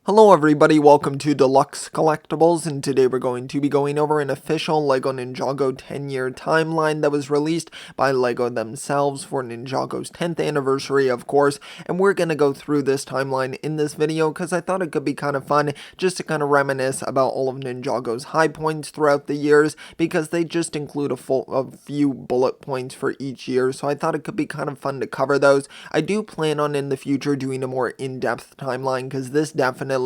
Hello everybody, welcome to Deluxe Collectibles, and today we're going to be going over an official LEGO Ninjago 10-year timeline that was released by LEGO themselves for Ninjago's 10th anniversary, of course, and we're going to go through this timeline in this video because I thought it could be kind of fun just to kind of reminisce about all of Ninjago's high points throughout the years, because they just include a few bullet points for each year, so I thought it could be kind of fun to cover those. I do plan on in the future doing a more in-depth timeline because this definitely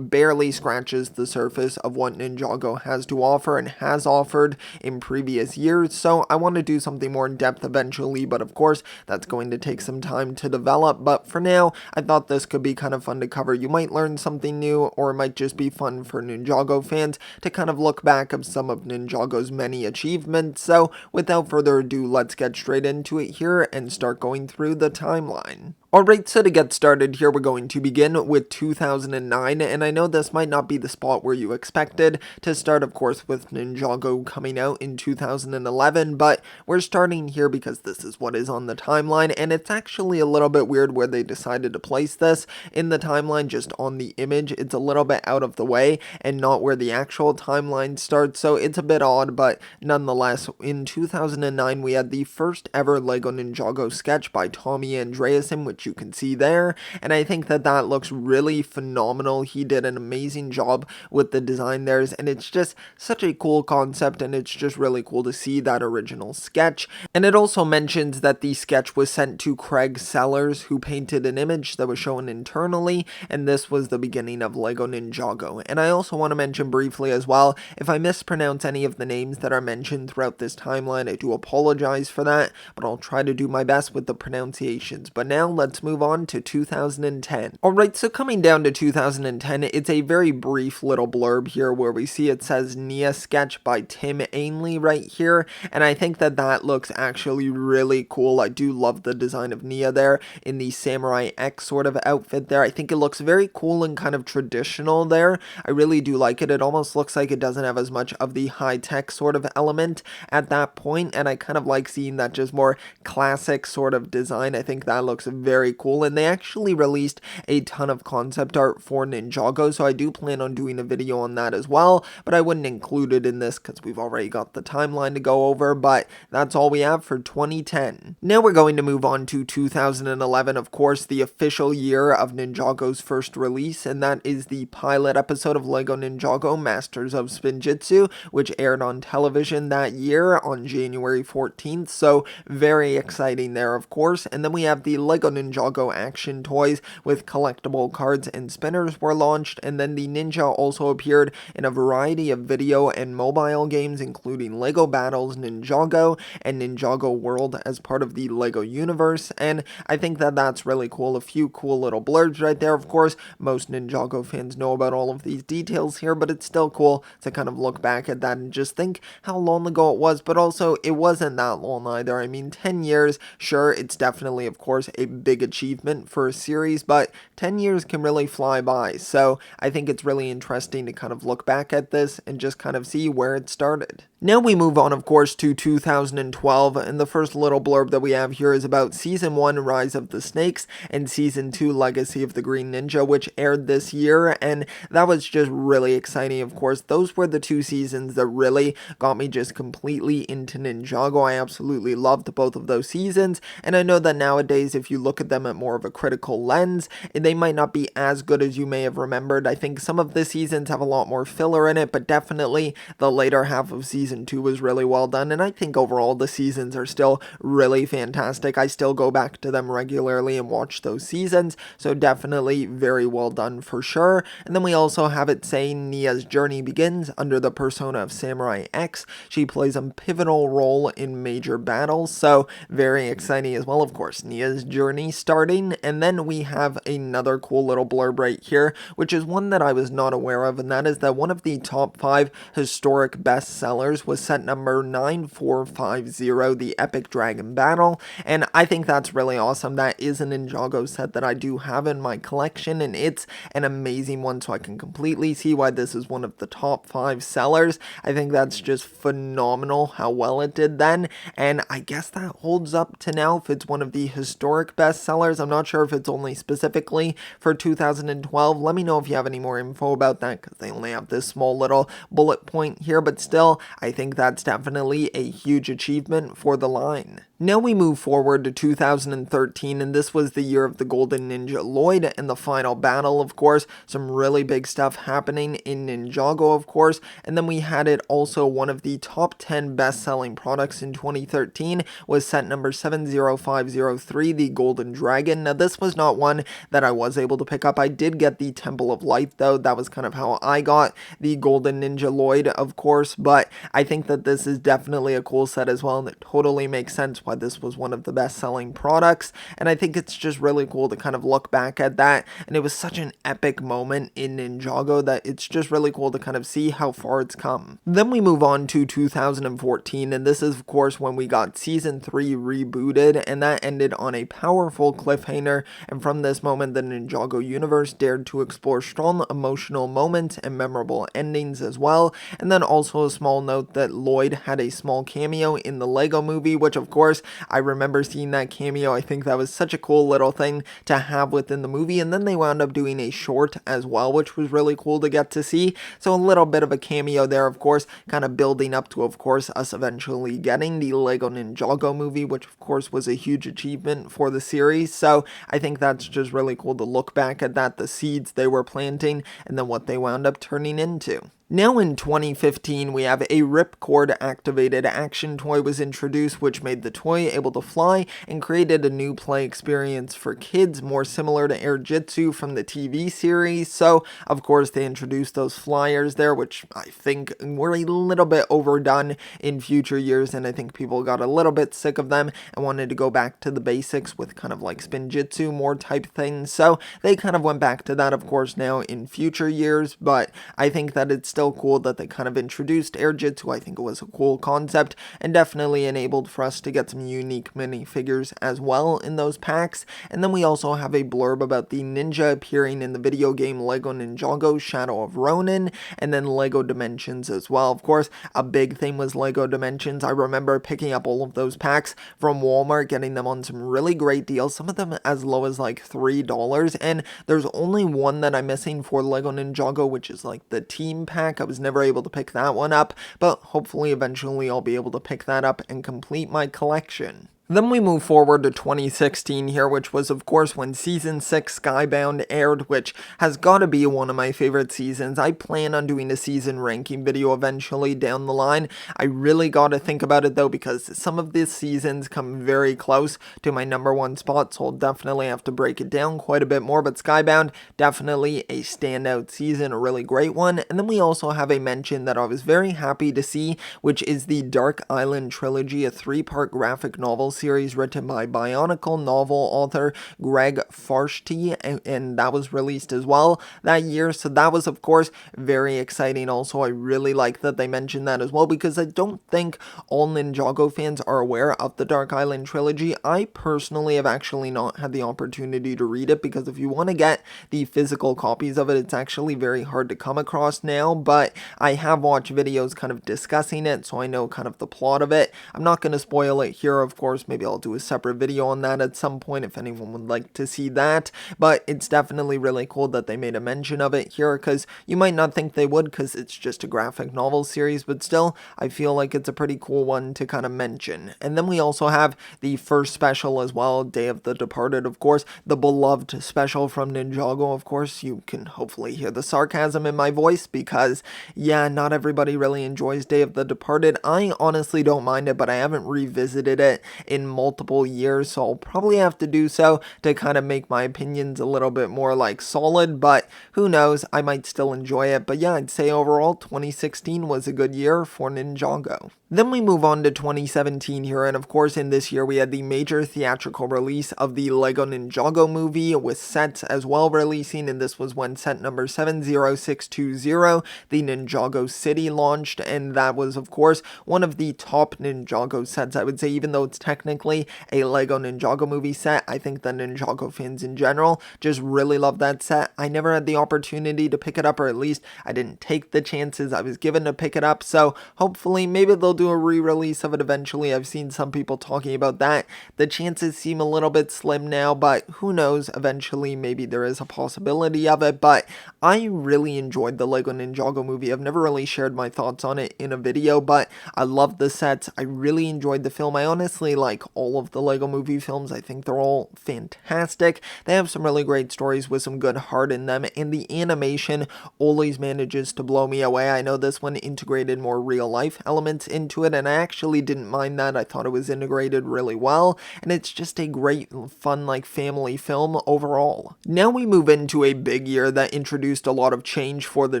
barely scratches the surface of what Ninjago has to offer and has offered in previous years, so I want to do something more in depth eventually, but of course that's going to take some time to develop. But for now, I thought this could be kind of fun to cover. You might learn something new, or it might just be fun for Ninjago fans to kind of look back at some of Ninjago's many achievements. So without further ado, let's get straight into it here and start going through the timeline. Alright, so to get started here, we're going to begin with 2009, and I know this might not be the spot where you expected to start, of course, with Ninjago coming out in 2011, but we're starting here because this is what is on the timeline, and it's actually a little bit weird where they decided to place this in the timeline, just on the image. It's a little bit out of the way, and not where the actual timeline starts, so it's a bit odd, but nonetheless, in 2009, we had the first ever LEGO Ninjago sketch by Tommy Andreasen, which you can see there, and I think that looks really phenomenal. He did an amazing job with the design there, and it's just such a cool concept, and it's just really cool to see that original sketch. And it also mentions that the sketch was sent to Craig Sellers, who painted an image that was shown internally, and this was the beginning of LEGO Ninjago. And I also want to mention briefly as well, if I mispronounce any of the names that are mentioned throughout this timeline, I do apologize for that, but I'll try to do my best with the pronunciations. But now let's move on to 2010. Alright, so coming down to 2010, it's a very brief little blurb here where we see it says Nia sketch by Tim Ainley right here, and I think that looks actually really cool. I do love the design of Nia there in the Samurai X sort of outfit there. I think it looks very cool and kind of traditional there. I really do like it. It almost looks like it doesn't have as much of the high-tech sort of element at that point, and I kind of like seeing that just more classic sort of design. I think that looks very cool, and they actually released a ton of concept art for Ninjago, so I do plan on doing a video on that as well, but I wouldn't include it in this because we've already got the timeline to go over. But that's all we have for 2010. Now we're going to move on to 2011, of course, the official year of Ninjago's first release, and that is the pilot episode of LEGO Ninjago Masters of Spinjitzu, which aired on television that year on January 14th, so very exciting there, of course. And then we have the LEGO Ninjago action toys with collectible cards and spinners were launched, and then the Ninja also appeared in a variety of video and mobile games, including LEGO Battles, Ninjago, and Ninjago World as part of the LEGO universe, and I think that's really cool. A few cool little blurbs right there. Of course, most Ninjago fans know about all of these details here, but it's still cool to kind of look back at that and just think how long ago it was, but also it wasn't that long either. I mean, 10 years, sure, it's definitely, of course, a big achievement for a series, but 10 years can really fly by, so I think it's really interesting to kind of look back at this and just kind of see where it started. Now we move on, of course, to 2012, and the first little blurb that we have here is about Season 1 Rise of the Snakes and Season 2 Legacy of the Green Ninja, which aired this year, and that was just really exciting. Of course, those were the two seasons that really got me just completely into Ninjago. I absolutely loved both of those seasons, and I know that nowadays, if you look at them at more of a critical lens, they might not be as good as you may have remembered. I think some of the seasons have a lot more filler in it, but definitely the later half of Season 2 was really well done, and I think overall the seasons are still really fantastic. I still go back to them regularly and watch those seasons, so definitely very well done for sure. And then we also have it saying Nia's journey begins under the persona of Samurai X. She plays a pivotal role in major battles, so very exciting as well. Of course, Nia's journey starting, and then we have another cool little blurb right here, which is one that I was not aware of, and that is that one of the top 5 historic bestsellers was set number 9450, the Epic Dragon Battle, and I think that's really awesome. That is a Ninjago set that I do have in my collection, and it's an amazing one, so I can completely see why this is one of the top 5 sellers. I think that's just phenomenal how well it did then, and I guess that holds up to now if it's one of the historic bestsellers bestsellers. I'm not sure if it's only specifically for 2012. Let me know if you have any more info about that, because they only have this small little bullet point here, but still, I think that's definitely a huge achievement for the line. Now we move forward to 2013, and this was the year of the Golden Ninja Lloyd and the final battle, of course. Some really big stuff happening in Ninjago, of course. And then we had it also one of the top 10 best-selling products in 2013 was set number 70503, the Golden Dragon. Now this was not one that I was able to pick up. I did get the Temple of Light, though. That was kind of how I got the Golden Ninja Lloyd, of course. But I think that this is definitely a cool set as well, and it totally makes sense why this was one of the best-selling products, and I think it's just really cool to kind of look back at that, and it was such an epic moment in Ninjago that it's just really cool to kind of see how far it's come. Then we move on to 2014, and this is of course when we got Season 3 rebooted, and that ended on a powerful cliffhanger, and from this moment the Ninjago universe dared to explore strong emotional moments and memorable endings as well. And then also a small note that Lloyd had a small cameo in the Lego movie, which of course I remember seeing that cameo. I think that was such a cool little thing to have within the movie, and then they wound up doing a short as well, which was really cool to get to see. So a little bit of a cameo there, of course, kind of building up to, of course, us eventually getting the Lego Ninjago movie, which of course was a huge achievement for the series. So I think that's just really cool to look back at that, the seeds they were planting, and then what they wound up turning into. Now in 2015, we have a ripcord activated action toy was introduced, which made the toy able to fly and created a new play experience for kids more similar to Air Jitsu from the TV series. So of course they introduced those flyers there, which I think were a little bit overdone in future years, and I think people got a little bit sick of them and wanted to go back to the basics with kind of like spin jitsu more type things. So they kind of went back to that, of course, now in future years, but I think that it's still cool that they kind of introduced Air Jitsu. I think it was a cool concept and definitely enabled for us to get some unique minifigures as well in those packs. And then we also have a blurb about the ninja appearing in the video game Lego Ninjago Shadow of Ronin, and then Lego Dimensions as well. Of course, a big thing was Lego Dimensions. I remember picking up all of those packs from Walmart, getting them on some really great deals, some of them as low as like $3, and there's only one that I'm missing for Lego Ninjago, which is like the team pack. I was never able to pick that one up, but hopefully eventually I'll be able to pick that up and complete my collection. Then we move forward to 2016 here, which was of course when Season 6 Skybound aired, which has got to be one of my favorite seasons. I plan on doing a season ranking video eventually down the line. I really got to think about it though, because some of these seasons come very close to my #1 spot, so I'll definitely have to break it down quite a bit more. But Skybound, definitely a standout season, a really great one. And then we also have a mention that I was very happy to see, which is the Dark Island Trilogy, a 3-part graphic novel series written by Bionicle novel author Greg Farshtey, and that was released as well that year. So that was of course very exciting. Also, I really like that they mentioned that as well, because I don't think all Ninjago fans are aware of the Dark Island Trilogy. I personally have actually not had the opportunity to read it, because if you want to get the physical copies of it, it's actually very hard to come across now, but I have watched videos kind of discussing it, so I know kind of the plot of it. I'm not going to spoil it here, of course. Maybe I'll do a separate video on that at some point if anyone would like to see that, but it's definitely really cool that they made a mention of it here, because you might not think they would because it's just a graphic novel series, but still I feel like it's a pretty cool one to kind of mention. And then we also have the first special as well, Day of the Departed, of course, the beloved special from Ninjago. Of course, you can hopefully hear the sarcasm in my voice, because yeah, not everybody really enjoys Day of the Departed. I honestly don't mind it, but I haven't revisited it in multiple years, so I'll probably have to do so to kind of make my opinions a little bit more like solid, but who knows, I might still enjoy it. But yeah, I'd say overall 2016 was a good year for Ninjago. Then we move on to 2017 here, and of course in this year we had the major theatrical release of the Lego Ninjago movie, with sets as well releasing, and this was when set number 70620, the Ninjago City, launched, and that was of course one of the top Ninjago sets, I would say. Even though it's technically a Lego Ninjago movie set, I think that Ninjago fans in general just really love that set. I never had the opportunity to pick it up, or at least I didn't take the chances I was given to pick it up, so hopefully maybe they'll do do a re-release of it eventually. I've seen some people talking about that. The chances seem a little bit slim now, but who knows, eventually maybe there is a possibility of it. But I really enjoyed the Lego Ninjago movie. I've never really shared my thoughts on it in a video, but I loved the sets. I really enjoyed the film. I honestly like all of the Lego movie films. I think they're all fantastic. They have some really great stories with some good heart in them, and the animation always manages to blow me away. I know this one integrated more real life elements into it, and I actually didn't mind that. I thought it was integrated really well, and it's just a great, fun, like family film overall. Now we move into a big year that introduced a lot of change for the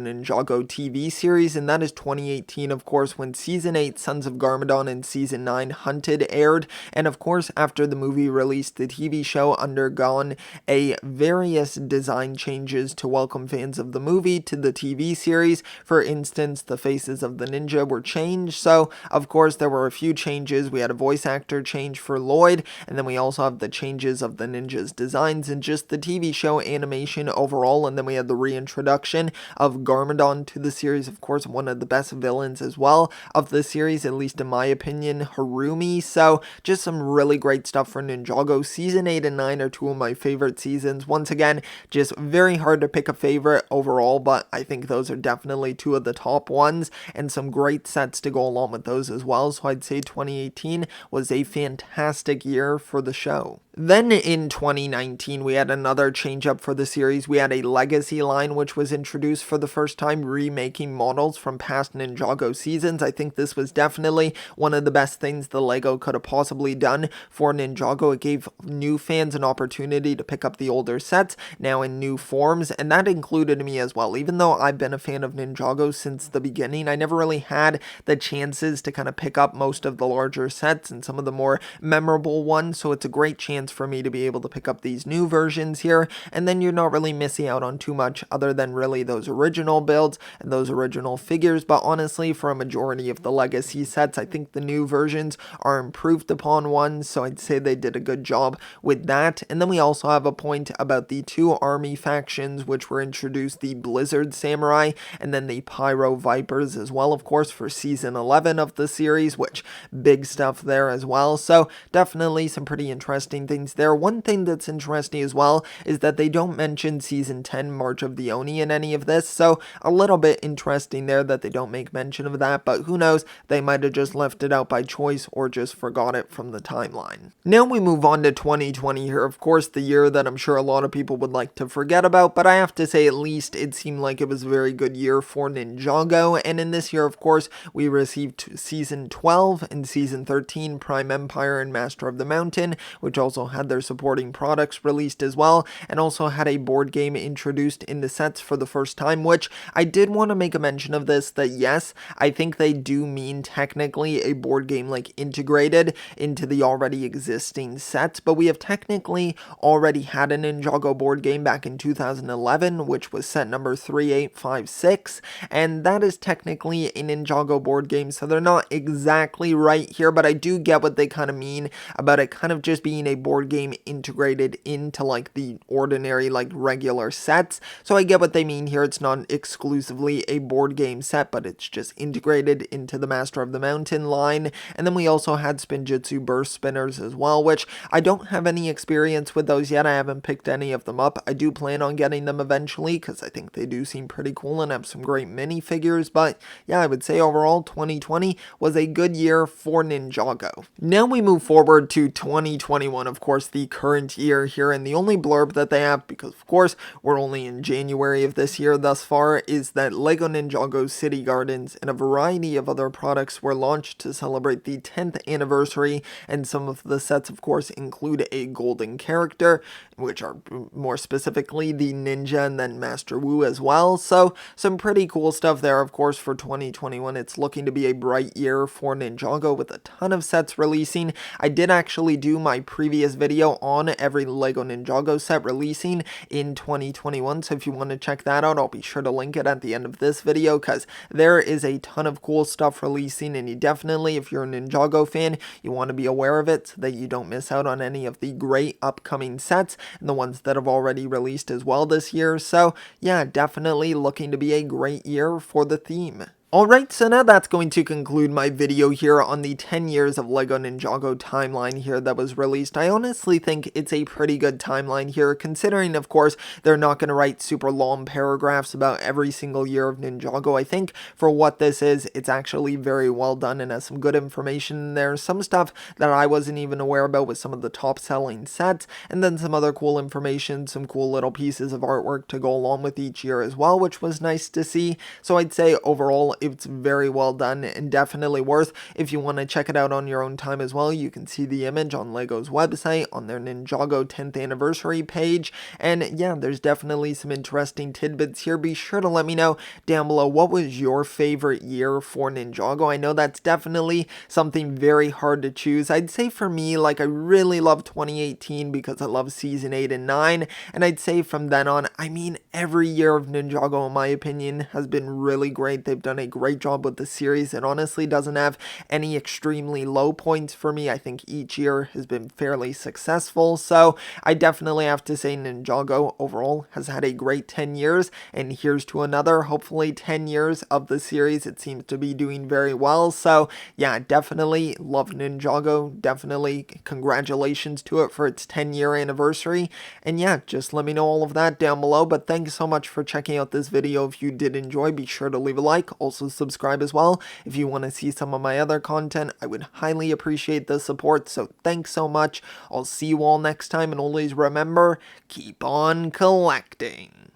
Ninjago TV series, and that is 2018, of course, when Season 8 Sons of Garmadon and Season 9 Hunted aired, and of course, after the movie released, the TV show undergone a various design changes to welcome fans of the movie to the TV series. For instance, the faces of the ninja were changed, so of course there were a few changes. We had a voice actor change for Lloyd, and then we also have the changes of the ninjas' designs and just the TV show animation overall, and then we had the reintroduction of Garmadon to the series, of course, one of the best villains as well of the series, at least in my opinion, Harumi. So just some really great stuff for Ninjago. Season 8 and 9 are two of my favorite seasons. Once again, just very hard to pick a favorite overall, but I think those are definitely two of the top ones, and some great sets to go along with those as well. So I'd say 2018 was a fantastic year for the show. Then in 2019, we had another change up for the series. We had a legacy line which was introduced for the first time, remaking models from past Ninjago seasons. I think this was definitely one of the best things the Lego could have possibly done for Ninjago. It gave new fans an opportunity to pick up the older sets now in new forms, and that included me as well. Even though I've been a fan of Ninjago since the beginning, I never really had the chances to kind of pick up most of the larger sets and some of the more memorable ones, so it's a great chance for me to be able to pick up these new versions here, and then you're not really missing out on too much other than really those original builds and those original figures. But honestly, for a majority of the legacy sets, I think the new versions are improved upon ones, so I'd say they did a good job with that. And then we also have a point about the two army factions which were introduced, the Blizzard Samurai and then the Pyro Vipers as well, of course, for season 11 of the series, which big stuff there as well. So definitely some pretty interesting things there. One thing that's interesting as well is that they don't mention season 10 March of the Oni in any of this, so a little bit interesting there that they don't make mention of that, but who knows, they might have just left it out by choice or just forgot it from the timeline. Now we move on to 2020 here, of course, the year that I'm sure a lot of people would like to forget about, but I have to say at least it seemed like it was a very good year for Ninjago, and in this year, of course, we received season 12 and season 13 Prime Empire and Master of the Mountain, which also had their supporting products released as well, and also had a board game introduced in the sets for the first time, which I did want to make a mention of this, that yes, I think they do mean technically a board game like integrated into the already existing sets, but we have technically already had a Ninjago board game back in 2011, which was set number 3856, and that is technically a Ninjago board game, so they're not exactly right here, but I do get what they kind of mean about it kind of just being a board game integrated into like the ordinary like regular sets. So I get what they mean here. It's not exclusively a board game set, but it's just integrated into the Master of the Mountain line. And then we also had Spinjitzu Burst Spinners as well, which I don't have any experience with those yet. I haven't picked any of them up. I do plan on getting them eventually because I think they do seem pretty cool and have some great minifigures. But yeah, I would say overall 2020 was a good year for Ninjago. Now we move forward to 2021, of course, the current year here, and the only blurb that they have, because of course we're only in January of this year thus far, is that Lego Ninjago City Gardens and a variety of other products were launched to celebrate the 10th anniversary, and some of the sets of course include a golden character, which are more specifically the Ninja and then Master Wu as well. So some pretty cool stuff there, of course, for 2021. It's looking to be a bright year for Ninjago with a ton of sets releasing. I did actually do my previous video on every Lego Ninjago set releasing in 2021, so if you want to check that out, I'll be sure to link it at the end of this video, because there is a ton of cool stuff releasing, and you definitely, if you're a Ninjago fan, you want to be aware of it so that you don't miss out on any of the great upcoming sets and the ones that have already released as well this year. So yeah, definitely looking to be a great year for the theme. Alright, so now that's going to conclude my video here on the 10 years of LEGO Ninjago timeline here that was released. I honestly think it's a pretty good timeline here, considering, of course, they're not going to write super long paragraphs about every single year of Ninjago. I think for what this is, it's actually very well done and has some good information in there. Some stuff that I wasn't even aware about with some of the top-selling sets, and then some other cool information, some cool little pieces of artwork to go along with each year as well, which was nice to see. So I'd say overall, it's very well done and definitely worth. If you want to check it out on your own time as well, you can see the image on LEGO's website on their Ninjago 10th anniversary page. And yeah, there's definitely some interesting tidbits here. Be sure to let me know down below what was your favorite year for Ninjago. I know that's definitely something very hard to choose. I'd say for me, like, I really love 2018 because I love season 8 and 9. And I'd say from then on, I mean, every year of Ninjago, in my opinion, has been really great. They've done a great job with the series. It honestly doesn't have any extremely low points for me. I think each year has been fairly successful. So I definitely have to say Ninjago overall has had a great 10 years. And here's to another, hopefully 10 years of the series. It seems to be doing very well. So yeah, definitely love Ninjago. Definitely congratulations to it for its 10-year anniversary. And yeah, just let me know all of that down below. But thanks so much for checking out this video. If you did enjoy, be sure to leave a like. Also subscribe as well if you want to see some of my other content. I would highly appreciate the support. So thanks so much. I'll see you all next time. And always remember, keep on collecting.